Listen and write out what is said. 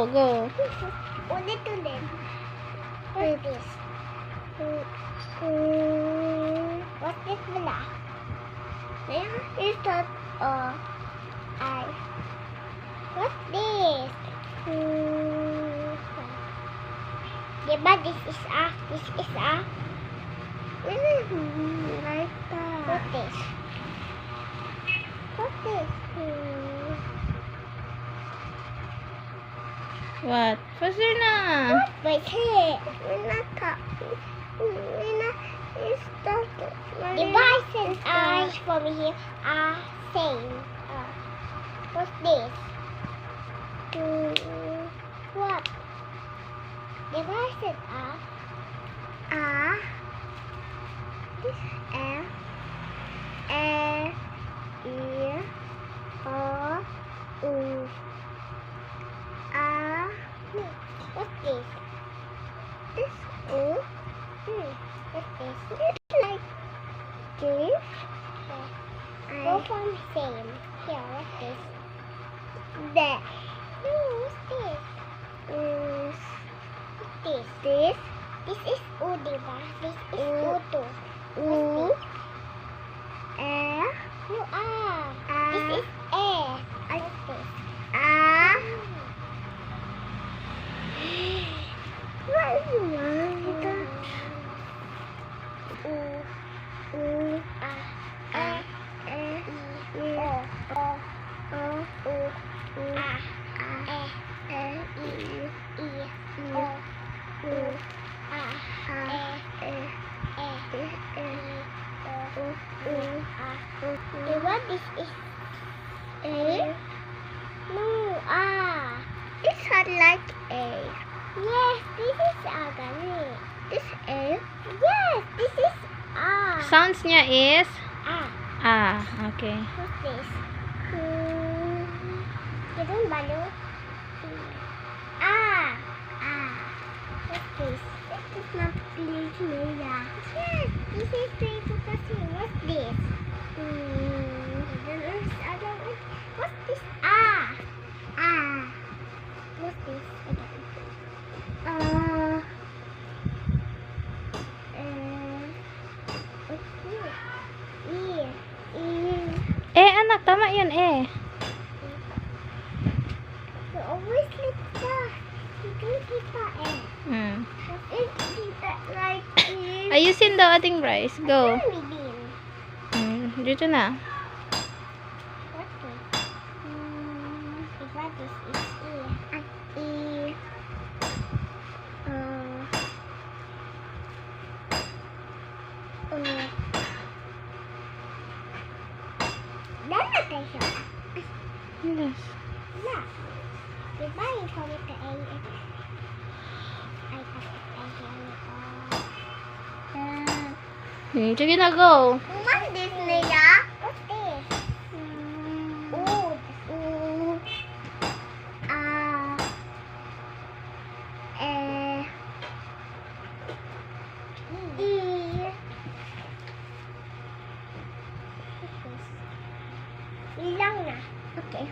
go. Ulit. What's this? What's this pala? Is that I? What's this? Diba this is a? Like that. What's this? What? Faster na. Wait, hey. Device and eyes from here are same. What's this? What? Device and this ear, what's this? This what's this? It's like this. Both are the same. Here, what's this? There. No, what's this? This is U, diba? This is U2. U. No, this is A. What's this? What is What this is A? No, It's hard like A. Yes, this is A. This A? Yes, this is A. Sounds niya is? A. Okay. What's this? Ganun ba, no? What's this? This is not please me, Yes, this is paper kasi. What's this? What's this? What's this? What's this? Anak, tama yun, You always like that. You don't keep that It's like this. Ayusin daw ating Bryce. Go. Dito na. What's this? What this is Then natin siya. Yes. Na. Diba yung kami ka ay Sige na, go. What's this, Naya? What's this? Ilang na. Okay.